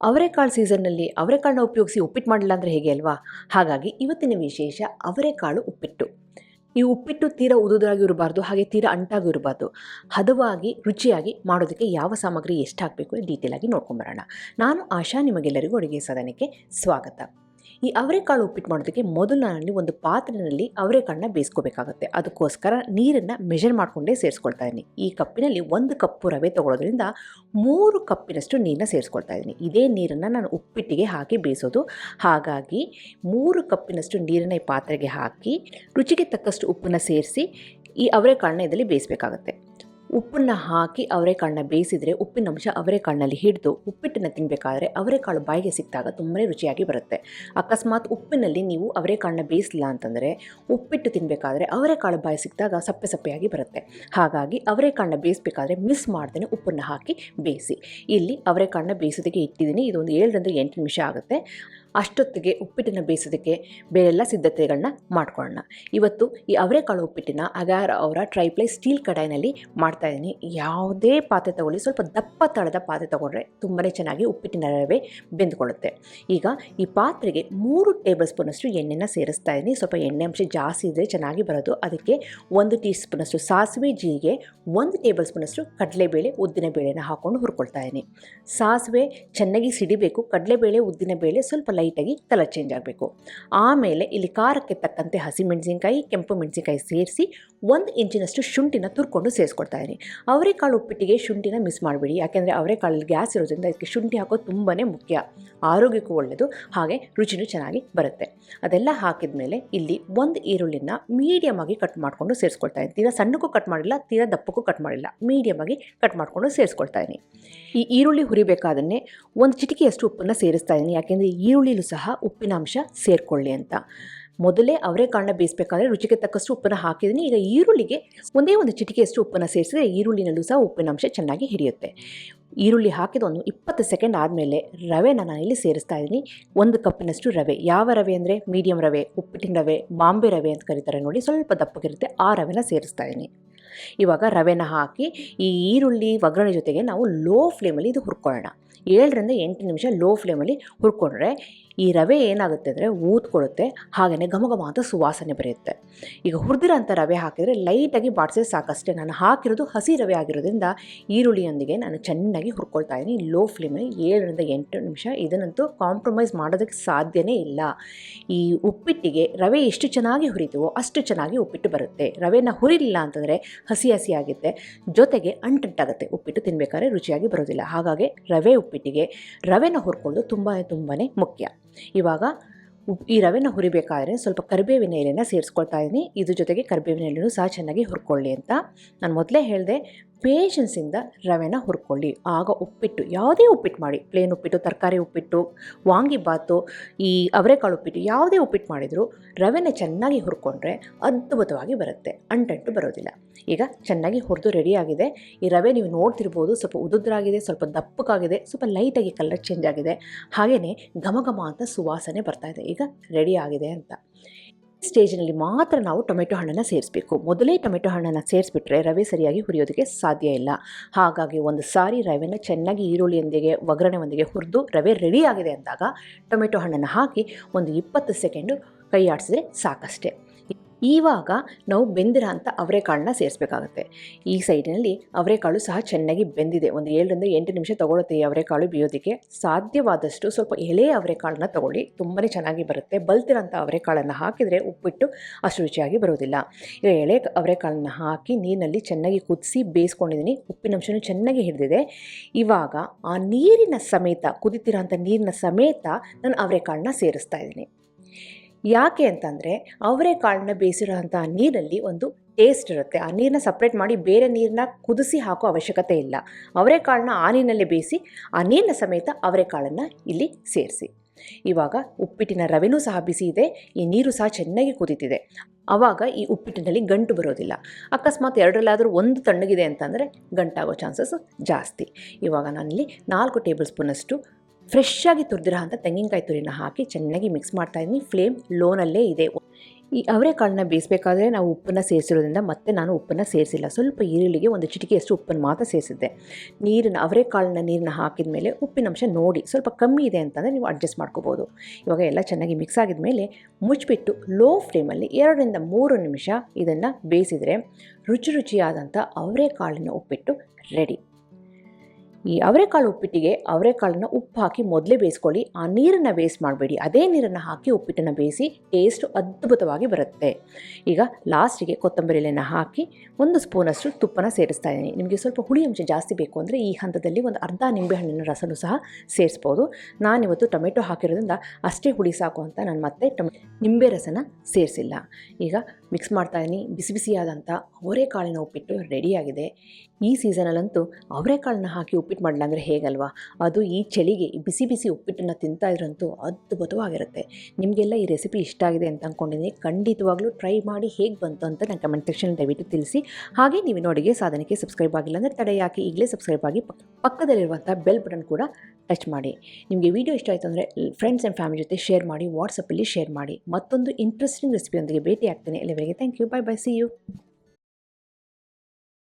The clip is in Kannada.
ಅವರೆಕಾಳು ಸೀಸನ್ನಲ್ಲಿ ಅವರೆಕಾಳನ್ನ ಉಪಯೋಗಿಸಿ ಉಪ್ಪಿಟ್ಟು ಮಾಡಿಲ್ಲ ಅಂದರೆ ಹೇಗೆ ಅಲ್ವಾ? ಹಾಗಾಗಿ ಇವತ್ತಿನ ವಿಶೇಷ ಅವರೆಕಾಳು ಉಪ್ಪಿಟ್ಟು. ಈ ಉಪ್ಪಿಟ್ಟು ತೀರಾ ಉದುರಾಗಿ ಇರಬಾರ್ದು, ಹಾಗೆ ತೀರಾ ಅಂಟಾಗೂ ಇರಬಾರ್ದು. ಹದವಾಗಿ ರುಚಿಯಾಗಿ ಮಾಡೋದಕ್ಕೆ ಯಾವ ಸಾಮಗ್ರಿ ಎಷ್ಟು ಹಾಕಬೇಕು ಡೀಟೇಲ್ ಆಗಿ ನೋಡ್ಕೊಂಬರೋಣ. ನಾನು ಆಶಾ, ನಿಮಗೆಲ್ಲರಿಗೂ ಅಡುಗೆ ಸದನಕ್ಕೆ ಸ್ವಾಗತ. ಈ ಅವರೆಕಾಳು ಉಪ್ಪಿಟ್ಟು ಮಾಡೋದಕ್ಕೆ ಮೊದಲು ನಾನಲ್ಲಿ ಒಂದು ಪಾತ್ರೆಯಲ್ಲಿ ಅವರೆಕಾಳನ್ನ ಬೇಯಿಸ್ಕೋಬೇಕಾಗುತ್ತೆ. ಅದಕ್ಕೋಸ್ಕರ ನೀರನ್ನು ಮೆಷರ್ ಮಾಡಿಕೊಂಡೇ ಸೇರಿಸ್ಕೊಳ್ತಾ ಇದ್ದೀನಿ. ಈ ಕಪ್ಪಿನಲ್ಲಿ 1 ಕಪ್ಪು ರವೆ ತೊಗೊಳೋದ್ರಿಂದ 3 ಕಪ್ಪಿನಷ್ಟು ನೀರನ್ನ ಸೇರಿಸ್ಕೊಳ್ತಾ ಇದ್ದೀನಿ. ಇದೇ ನೀರನ್ನು ನಾನು ಉಪ್ಪಿಟ್ಟಿಗೆ ಹಾಕಿ ಬೇಯಿಸೋದು. ಹಾಗಾಗಿ 3 ಕಪ್ಪಿನಷ್ಟು ನೀರನ್ನು ಈ ಪಾತ್ರೆಗೆ ಹಾಕಿ ರುಚಿಗೆ ತಕ್ಕಷ್ಟು ಉಪ್ಪನ್ನು ಸೇರಿಸಿ ಈ ಅವರೆಕಾಳನ್ನ ಇದರಲ್ಲಿ ಬೇಯಿಸಬೇಕಾಗತ್ತೆ. ಉಪ್ಪನ್ನು ಹಾಕಿ ಅವರೆಕಾಳನ್ನ ಬೇಯಿಸಿದರೆ ಉಪ್ಪಿನ ಅಂಶ ಅವರೆಕಾಳಿನಲ್ಲಿ ಹಿಡಿದು ಉಪ್ಪಿಟ್ಟನ್ನು ತಿನ್ನಬೇಕಾದ್ರೆ ಅವರೆಕಾಳು ಬಾಯಿಗೆ ಸಿಕ್ಕಿದಾಗ ತುಂಬಾ ರುಚಿಯಾಗಿ ಬರುತ್ತೆ. ಅಕಸ್ಮಾತ್ ಉಪ್ಪಿನಲ್ಲಿ ನೀವು ಅವರೆಕಾಳನ್ನ ಬೇಯಿಸಿಲ್ಲ ಅಂತಂದರೆ ಉಪ್ಪಿಟ್ಟು ತಿನ್ನಬೇಕಾದ್ರೆ ಅವರೆಕಾಳು ಬಾಯಿ ಸಿಕ್ಕಿದಾಗ ಸಪ್ಪೆ ಸಪ್ಪೆಯಾಗಿ ಬರುತ್ತೆ. ಹಾಗಾಗಿ ಅವರೆಕಾಳನ್ನ ಬೇಯಿಸಬೇಕಾದ್ರೆ ಮಿಸ್ ಮಾಡ್ದೇ ಉಪ್ಪನ್ನು ಹಾಕಿ ಬೇಯಿಸಿ. ಇಲ್ಲಿ ಅವರೆಕಾಳನ್ನ ಬೇಯಿಸೋದಕ್ಕೆ ಇಟ್ಟಿದ್ದೀನಿ. ಇದೊಂದು 7ರಿಂದ 8 ನಿಮಿಷ ಆಗುತ್ತೆ. ಅಷ್ಟೊತ್ತಿಗೆ ಉಪ್ಪಿಟ್ಟನ್ನು ಬೇಯಿಸೋದಕ್ಕೆ ಬೇರೆಲ್ಲ ಸಿದ್ಧತೆಗಳನ್ನ ಮಾಡ್ಕೊಳ್ಳೋಣ. ಇವತ್ತು ಈ ಅವರೆಕಾಳು ಉಪ್ಪಿಟ್ಟಿನ ಅಗಾರ್ ಅವರ ಟ್ರೈಪ್ಲೈ ಸ್ಟೀಲ್ ಕಡಾಯಿನಲ್ಲಿ ಮಾಡ್ತಾಯಿದ್ದೀನಿ. ಯಾವುದೇ ಪಾತ್ರೆ ತಗೊಳ್ಳಿ, ಸ್ವಲ್ಪ ದಪ್ಪ ತಳದ ಪಾತ್ರೆ ತೊಗೊಂಡ್ರೆ ತುಂಬಾ ಚೆನ್ನಾಗಿ ಉಪ್ಪಿಟ್ಟಿನ ರವೆ ಬೆಂದುಕೊಳ್ಳುತ್ತೆ. ಈಗ ಈ ಪಾತ್ರೆಗೆ 3 ಟೇಬಲ್ ಸ್ಪೂನಷ್ಟು ಎಣ್ಣೆನ ಸೇರಿಸ್ತಾ ಇದ್ದೀನಿ. ಸ್ವಲ್ಪ ಎಣ್ಣೆ ಅಂಶ ಜಾಸ್ತಿ ಇದ್ದರೆ ಚೆನ್ನಾಗಿ ಬರೋದು. ಅದಕ್ಕೆ 1 ಟೀ ಸ್ಪೂನಷ್ಟು ಸಾಸಿವೆ, ಜೀರಿಗೆ, 1 ಟೇಬಲ್ ಸ್ಪೂನಷ್ಟು ಕಡಲೆಬೇಳೆ, ಉದ್ದಿನಬೇಳೆನ ಹಾಕ್ಕೊಂಡು ಹುರ್ಕೊಳ್ತಾ ಇದ್ದೀನಿ. ಸಾಸಿವೆ ಚೆನ್ನಾಗಿ ಸಿಡಿಬೇಕು. ಕಡಲೆಬೇಳೆ, ಉದ್ದಿನಬೇಳೆ ಸ್ವಲ್ಪ ಲೈಟಾಗಿ ಕಲರ್ ಚೇಂಜ್ ಆಗಬೇಕು. ಆಮೇಲೆ ಇಲ್ಲಿ ಖಾರಕ್ಕೆ ತಕ್ಕಂತೆ ಹಸಿಮೆಣಸಿನ್ಕಾಯಿ, ಕೆಂಪು ಮೆಣಸಿನ್ಕಾಯಿ ಸೇರಿಸಿ 1 ಇಂಚಿನಷ್ಟು ಶುಂಠಿನ ತುರ್ಕೊಂಡು ಸೇರಿಸ್ಕೊಳ್ತಾ ಇದ್ದೀನಿ. ಅವರೆಕಾಳು ಉಪ್ಪಿಟ್ಟಿಗೆ ಶುಂಠಿನ ಮಿಸ್ ಮಾಡಬೇಡಿ, ಯಾಕೆಂದರೆ ಅವರೆಕಾಳಲ್ಲಿ ಗ್ಯಾಸ್ ಇರೋದ್ರಿಂದ ಇದಕ್ಕೆ ಶುಂಠಿ ಹಾಕೋದು ತುಂಬಾ ಮುಖ್ಯ. ಆರೋಗ್ಯಕ್ಕೂ ಒಳ್ಳೆಯದು, ಹಾಗೆ ರುಚಿನೂ ಚೆನ್ನಾಗಿ ಬರುತ್ತೆ. ಅದೆಲ್ಲ ಹಾಕಿದ ಮೇಲೆ ಇಲ್ಲಿ 1 ಈರುಳ್ಳಿನ ಮೀಡಿಯಮ್ ಆಗಿ ಕಟ್ ಮಾಡಿಕೊಂಡು ಸೇರಿಸ್ಕೊಳ್ತಾ ಇದ್ದೀನಿ. ತೀರಾ ಸಣ್ಣಕ್ಕೂ ಕಟ್ ಮಾಡಿಲ್ಲ, ತೀರಾ ದಪ್ಪಕ್ಕೂ ಕಟ್ ಮಾಡಿಲ್ಲ, ಮೀಡಿಯಮ್ ಆಗಿ ಕಟ್ ಮಾಡಿಕೊಂಡು ಸೇರಿಸ್ಕೊಳ್ತಾ ಇದ್ದೀನಿ. ಈ ಈರುಳ್ಳಿ ಹುರಿಬೇಕಾದನ್ನೇ 1 ಚಿಟಿಕೆಯಷ್ಟು ಉಪ್ಪನ್ನು ಸೇರಿಸ್ತಾ ಇದ್ದೀನಿ, ಯಾಕೆಂದರೆ ಈರುಳ್ಳಿಲೂ ಸಹ ಉಪ್ಪಿನ ಅಂಶ ಸೇರಿಕೊಳ್ಳಿ ಅಂತ. ಮೊದಲೇ ಅವರೆಕಾಳನ್ನ ಬೇಯಿಸಬೇಕಾದ್ರೆ ರುಚಿಗೆ ತಕ್ಕಷ್ಟು ಉಪ್ಪನ್ನು ಹಾಕಿದ್ದೀನಿ. ಈಗ ಈರುಳ್ಳಿಗೆ ಒಂದೇ 1 ಚಿಟಿಕೆಯಷ್ಟು ಉಪ್ಪನ್ನು ಸೇರಿಸಿದ್ರೆ ಈರುಳ್ಳಿನಲ್ಲೂ ಸಹ ಉಪ್ಪಿನ ಅಂಶ ಚೆನ್ನಾಗಿ ಹಿಡಿಯುತ್ತೆ. ಈರುಳ್ಳಿ ಹಾಕಿದ ಒಂದು 20 ಸೆಕೆಂಡ್ ಆದಮೇಲೆ ರವೆನ ನಾನು ಇಲ್ಲಿ ಸೇರಿಸ್ತಾ ಇದ್ದೀನಿ. 1 ಕಪ್ಪಿನಷ್ಟು ರವೆ. ಯಾವ ರವೆ ಅಂದರೆ ಮೀಡಿಯಮ್ ರವೆ, ಉಪ್ಪಿಟ್ಟಿನ ರವೆ, ಬಾಂಬೆ ರವೆ ಅಂತ ಕರೀತಾರೆ ನೋಡಿ, ಸ್ವಲ್ಪ ದಪ್ಪಗಿರುತ್ತೆ, ಆ ರವೆನ ಸೇರಿಸ್ತಾ ಇದ್ದೀನಿ. ಇವಾಗ ರವೆನ ಹಾಕಿ ಈ ಈರುಳ್ಳಿ ಒಗ್ಗರಣೆ ಜೊತೆಗೆ ನಾವು ಲೋ ಫ್ಲೇಮಲ್ಲಿ ಇದು ಹುರ್ಕೊಳ್ಳೋಣ. 7ರಿಂದ 8 ನಿಮಿಷ ಲೋ ಫ್ಲೇಮಲ್ಲಿ ಹುರ್ಕೊಂಡ್ರೆ ಈ ರವೆ ಏನಾಗುತ್ತೆ ಅಂದರೆ ಊದ್ಕೊಳ್ಳುತ್ತೆ, ಹಾಗೆಯೇ ಘಮ ಘಮ ಅಂತ ಸುವಾಸನೆ ಬರೆಯುತ್ತೆ. ಈಗ ಹುರಿದಿರೋಂಥ ರವೆ ಹಾಕಿದರೆ ಲೈಟಾಗಿ ಬಾಡಿಸಿದ್ರೆ ಸಾಕಷ್ಟೇ. ನಾನು ಹಾಕಿರೋದು ಹಸಿ ರವೆ ಆಗಿರೋದ್ರಿಂದ ಈರುಳ್ಳಿಯೊಂದಿಗೆ ನಾನು ಚೆನ್ನಾಗಿ ಹುರ್ಕೊಳ್ತಾ ಇದ್ದೀನಿ ಲೋ ಫ್ಲೇಮಲ್ಲಿ 7ರಿಂದ 8 ನಿಮಿಷ. ಇದನ್ನಂತೂ ಕಾಂಪ್ರಮೈಸ್ ಮಾಡೋದಕ್ಕೆ ಸಾಧ್ಯನೇ ಇಲ್ಲ. ಈ ಉಪ್ಪಿಟ್ಟಿಗೆ ರವೆ ಎಷ್ಟು ಚೆನ್ನಾಗಿ ಹುರಿತೀವೋ ಅಷ್ಟು ಚೆನ್ನಾಗಿ ಉಪ್ಪಿಟ್ಟು ಬರುತ್ತೆ. ರವೆನ ಹುರಿಲಿಲ್ಲ ಅಂತಂದರೆ ಹಸಿ ಹಸಿ ಆಗುತ್ತೆ, ಜೊತೆಗೆ ಅಂಟಂಟಾಗುತ್ತೆ, ಉಪ್ಪಿಟ್ಟು ತಿನ್ನಬೇಕಾದ್ರೆ ರುಚಿಯಾಗಿ ಬರೋದಿಲ್ಲ. ಹಾಗಾಗಿ ರವೆ ಉಪ್ಪಿಟ್ಟಿಗೆ ರವೆನ ಹುರ್ಕೊಳ್ಳೋದು ತುಂಬಾ ಮುಖ್ಯ. ಇವಾಗ ಈ ರವೆನ ಹುರಿಬೇಕಾದ್ರೆ ಸ್ವಲ್ಪ ಕರಿಬೇವಿನ ಎಲೆನ ಸೇರಿಸ್ಕೊಳ್ತಾ ಇದ್ದೀನಿ. ಇದ್ರ ಜೊತೆಗೆ ಕರಿಬೇವಿನ ಎಲೆನೂ ಸಹ ಚೆನ್ನಾಗಿ ಹುರ್ಕೊಳ್ಳಿ ಅಂತ ನಾನು ಮೊದಲೇ ಹೇಳಿದೆ. ಪೇಷನ್ಸಿಂದ ರವೆನ ಹುರ್ಕೊಳ್ಳಿ, ಆಗ ಉಪ್ಪಿಟ್ಟು, ಯಾವುದೇ ಉಪ್ಪಿಟ್ಟು ಮಾಡಿ, ಪ್ಲೇನ್ ಉಪ್ಪಿಟ್ಟು, ತರಕಾರಿ ಉಪ್ಪಿಟ್ಟು, ವಾಂಗಿಬಾತು, ಈ ಅವರೆಕಾಳು ಉಪ್ಪಿಟ್ಟು, ಯಾವುದೇ ಉಪ್ಪಿಟ್ಟು ಮಾಡಿದರೂ ರವೆನ ಚೆನ್ನಾಗಿ ಹುರ್ಕೊಂಡ್ರೆ ಅದ್ಭುತವಾಗಿ ಬರುತ್ತೆ, ಅಂಟಂಟು ಬರೋದಿಲ್ಲ. ಈಗ ಚೆನ್ನಾಗಿ ಹುರಿದು ರೆಡಿಯಾಗಿದೆ. ಈ ರವೆ ನೀವು ನೋಡ್ತಿರ್ಬೋದು, ಸ್ವಲ್ಪ ಉದುದ್ರಾಗಿದೆ, ಸ್ವಲ್ಪ ದಪ್ಪಕ್ಕಾಗಿದೆ, ಸ್ವಲ್ಪ ಲೈಟಾಗಿ ಕಲರ್ ಚೇಂಜ್ ಆಗಿದೆ, ಹಾಗೆಯೇ ಘಮ ಘಮ ಅಂತ ಸುವಾಸನೆ ಬರ್ತಾಯಿದೆ. ಈಗ ರೆಡಿ ಆಗಿದೆ ಅಂತ. ಸ್ಟೇಜ್ನಲ್ಲಿ ಮಾತ್ರ ನಾವು ಟೊಮೆಟೊ ಹಣ್ಣನ್ನು ಸೇರಿಸಬೇಕು. ಮೊದಲೇ ಟೊಮೆಟೊ ಹಣ್ಣನ್ನು ಸೇರಿಸ್ಬಿಟ್ರೆ ರವೆ ಸರಿಯಾಗಿ ಹುರಿಯೋದಕ್ಕೆ ಸಾಧ್ಯ ಇಲ್ಲ. ಹಾಗಾಗಿ ಒಂದು ಸಾರಿ ರವೆನ ಚೆನ್ನಾಗಿ ಈರುಳ್ಳಿಯೊಂದಿಗೆ ಒಗ್ಗರಣೆಯೊಂದಿಗೆ ಹುರಿದು ರವೆ ರೆಡಿ ಆಗಿದೆ ಅಂದಾಗ ಟೊಮೆಟೊ ಹಣ್ಣನ್ನು ಹಾಕಿ ಒಂದು 20 ಸೆಕೆಂಡು ಕೈ ಆಡಿಸಿದ್ರೆ ಸಾಕಷ್ಟೇ. ಇವಾಗ ನಾವು ಬೆಂದಿರೋ ಅಂಥ ಅವರೆಕಾಳನ್ನ ಸೇರಿಸಬೇಕಾಗತ್ತೆ. ಈ ಸೈಡಿನಲ್ಲಿ ಅವರೆಕಾಳು ಸಹ ಚೆನ್ನಾಗಿ ಬೆಂದಿದೆ. ಒಂದು 7ರಿಂದ 8 ನಿಮಿಷ ತೊಗೊಳುತ್ತೆ ಈ ಅವರೆಕಾಳು ಬೇಯೋದಕ್ಕೆ. ಸಾಧ್ಯವಾದಷ್ಟು ಸ್ವಲ್ಪ ಎಳೆ ಅವರೆಕಾಳನ್ನ ತೊಗೊಳ್ಳಿ, ತುಂಬಾ ಚೆನ್ನಾಗಿ ಬರುತ್ತೆ. ಬಲ್ತಿರೋಂಥ ಅವರೆಕಾಳನ್ನು ಹಾಕಿದರೆ ಉಪ್ಪಿಟ್ಟು ಅಷ್ಟು ರುಚಿಯಾಗಿ ಬರೋದಿಲ್ಲ. ಈಗ ಎಳೆ ಅವರೆಕಾಳನ್ನ ಹಾಕಿ ನೀರಿನಲ್ಲಿ ಚೆನ್ನಾಗಿ ಕುದಿಸಿ ಬೇಯಿಸ್ಕೊಂಡಿದ್ದೀನಿ. ಉಪ್ಪಿನಂಶನೂ ಚೆನ್ನಾಗಿ ಹಿಡಿದಿದೆ. ಇವಾಗ ಆ ನೀರಿನ ಸಮೇತ, ಕುದಿತಿರೋಂಥ ನೀರಿನ ಸಮೇತ ನಾನು ಅವರೆಕಾಳನ್ನ ಸೇರಿಸ್ತಾ ಇದ್ದೀನಿ. ಯಾಕೆ ಅಂತಂದರೆ ಅವರೆಕಾಳನ್ನ ಬೇಯಿಸಿರೋಂಥ ನೀರಲ್ಲಿ ಒಂದು ಟೇಸ್ಟ್ ಇರುತ್ತೆ. ಆ ನೀರನ್ನ ಸಪ್ರೇಟ್ ಮಾಡಿ ಬೇರೆ ನೀರನ್ನ ಕುದಿಸಿ ಹಾಕೋ ಅವಶ್ಯಕತೆ ಇಲ್ಲ. ಅವರೆಕಾಳನ್ನ ಆ ನೀರಿನಲ್ಲೇ ಬೇಯಿಸಿ ಆ ನೀರಿನ ಸಮೇತ ಅವರೆಕಾಳನ್ನು ಇಲ್ಲಿ ಸೇರಿಸಿ. ಇವಾಗ ಉಪ್ಪಿಟ್ಟಿನ ರವೆನೂ ಸಹ ಬಿಸಿ ಇದೆ, ಈ ನೀರು ಸಹ ಚೆನ್ನಾಗಿ ಕುದೀತಿದೆ. ಆವಾಗ ಈ ಉಪ್ಪಿಟ್ಟಿನಲ್ಲಿ ಗಂಟು ಬರೋದಿಲ್ಲ. ಅಕಸ್ಮಾತ್ 2ರಲ್ಲಾದರೂ 1 ತಣ್ಣಗಿದೆ ಅಂತಂದರೆ ಗಂಟಾಗೋ ಚಾನ್ಸಸ್ ಜಾಸ್ತಿ. ಇವಾಗ ನಾನಿಲ್ಲಿ 4 ಟೇಬಲ್ ಸ್ಪೂನಷ್ಟು ಫ್ರೆಶ್ ಆಗಿ ತುರಿದಿರೋ ಅಂಥ ತೆಂಗಿನಕಾಯಿ ತುರಿನ ಹಾಕಿ ಚೆನ್ನಾಗಿ ಮಿಕ್ಸ್ ಮಾಡ್ತಾಯಿದ್ದೀನಿ. ಫ್ಲೇಮ್ ಲೋನಲ್ಲೇ ಇದೆ. ಈ ಅವರೆಕಾಳನ್ನ ಬೇಯಿಸಬೇಕಾದ್ರೆ ನಾವು ಉಪ್ಪನ್ನು ಸೇರಿಸಿರೋದ್ರಿಂದ ಮತ್ತೆ ನಾನು ಉಪ್ಪನ್ನು ಸೇರಿಸಿಲ್ಲ. ಸ್ವಲ್ಪ ಈರುಳ್ಳಿಗೆ ಒಂದು ಚಿಟಿಕೆಯಷ್ಟು ಉಪ್ಪನ್ನು ಮಾತ್ರ ಸೇರಿಸಿದ್ದೆ. ಅವರೆಕಾಳನ್ನ ನೀರನ್ನ ಹಾಕಿದ ಮೇಲೆ ಉಪ್ಪಿನಂಶ ನೋಡಿ ಸ್ವಲ್ಪ ಕಮ್ಮಿ ಇದೆ ಅಂತಂದರೆ ನೀವು ಅಡ್ಜಸ್ಟ್ ಮಾಡ್ಕೋಬೋದು. ಇವಾಗ ಎಲ್ಲ ಚೆನ್ನಾಗಿ ಮಿಕ್ಸ್ ಆಗಿದ ಮೇಲೆ ಮುಚ್ಚಿಬಿಟ್ಟು ಲೋ ಫ್ಲೇಮಲ್ಲಿ 2 ರಿಂದ 3 ನಿಮಿಷ ಇದನ್ನು ಬೇಯಿಸಿದರೆ ರುಚಿಯಾದಂಥ ಅವರೆಕಾಳಿನ ಉಪ್ಪಿಟ್ಟು ರೆಡಿ. ಈ ಅವರೆಕಾಳು ಉಪ್ಪಿಟ್ಟಿಗೆ ಅವರೆಕಾಳನ್ನ ಉಪ್ಪು ಹಾಕಿ ಮೊದಲೇ ಬೇಯಿಸ್ಕೊಳ್ಳಿ. ಆ ನೀರನ್ನು ವೇಸ್ಟ್ ಮಾಡಬೇಡಿ. ಅದೇ ನೀರನ್ನು ಹಾಕಿ ಉಪ್ಪಿಟ್ಟನ್ನು ಬೇಯಿಸಿ ಟೇಸ್ಟು ಅದ್ಭುತವಾಗಿ ಬರುತ್ತೆ. ಈಗ ಲಾಸ್ಟಿಗೆ ಕೊತ್ತಂಬರಿ ಎಲೆನ ಹಾಕಿ 1 ಸ್ಪೂನಷ್ಟು ತುಪ್ಪನ ಸೇರಿಸ್ತಾ ಇದ್ದೀನಿ. ನಿಮಗೆ ಸ್ವಲ್ಪ ಹುಳಿ ಅಂಶ ಜಾಸ್ತಿ ಬೇಕು ಅಂದರೆ ಈ ಹಂತದಲ್ಲಿ ಒಂದು ಅರ್ಧ ನಿಂಬೆಹಣ್ಣಿನ ರಸನೂ ಸಹ ಸೇರಿಸ್ಬೋದು. ನಾನಿವತ್ತು ಟೊಮೆಟೊ ಹಾಕಿರೋದ್ರಿಂದ ಅಷ್ಟೇ ಹುಳಿ ಸಾಕು ಅಂತ ನಾನು ಮತ್ತೆ ನಿಂಬೆ ರಸನ ಸೇರಿಸಿಲ್ಲ. ಈಗ ಮಿಕ್ಸ್ ಮಾಡ್ತಾಯಿದ್ದೀನಿ. ಬಿಸಿಯಾದಂಥ ಅವರೆಕಾಳಿನ ಉಪ್ಪಿಟ್ಟು ರೆಡಿಯಾಗಿದೆ. ಈ ಸೀಸನಲ್ಲಂತೂ ಅವರೆಕಾಳನ್ನ ಹಾಕಿ ಉಪ್ಪಿಟ್ಟು ಮಾಡಲ್ಲ ಅಂದರೆ ಹೇಗಲ್ವಾ? ಅದು ಈ ಚಳಿಗೆ ಬಿಸಿ ಉಪ್ಪಿಟ್ಟನ್ನು ತಿಂತಾಯಿದ್ರಂತೂ ಅದ್ಭುತವಾಗಿರುತ್ತೆ. ನಿಮಗೆಲ್ಲ ಈ ರೆಸಿಪಿ ಇಷ್ಟ ಆಗಿದೆ ಅಂತ ಅಂದ್ಕೊಂಡಿದ್ದೀನಿ. ಖಂಡಿತವಾಗ್ಲೂ ಟ್ರೈ ಮಾಡಿ ಹೇಗೆ ಬಂತು ಅಂತ ನನ್ನ ಕಮೆಂಟ್ ಸೆಕ್ಷನ್ ದಯವಿಟ್ಟು ತಿಳಿಸಿ. ಹಾಗೆ ನೀವು ನೋಡಿಗೆ ಸಾಧನಕ್ಕೆ ಸಬ್ಸ್ಕ್ರೈಬ್ ಆಗಿಲ್ಲ ಅಂದರೆ ತಡೆ ಯಾಕೆ ಈಗಲೇ ಸಬ್ಸ್ಕ್ರೈಬ್ ಆಗಿ ಪಕ್ಕದಲ್ಲಿರುವಂಥ ಬೆಲ್ ಬಟನ್ ಕೂಡ ಟಚ್ ಮಾಡಿ. ನಿಮಗೆ ವಿಡಿಯೋ ಇಷ್ಟ ಆಯಿತು ಅಂದರೆ ಫ್ರೆಂಡ್ಸ್ ಆ್ಯಂಡ್ ಫ್ಯಾಮಿಲಿ ಜೊತೆ ಶೇರ್ ಮಾಡಿ, ವಾಟ್ಸಪ್ಪಲ್ಲಿ ಶೇರ್ ಮಾಡಿ. ಮತ್ತೊಂದು ಇಂಟ್ರೆಸ್ಟಿಂಗ್ ರೆಸಿಪಿಯೊಂದಿಗೆ ಭೇಟಿ ಆಗ್ತೇನೆ. ಎಲ್ಲವರೆಗೆ thank you. Bye see you.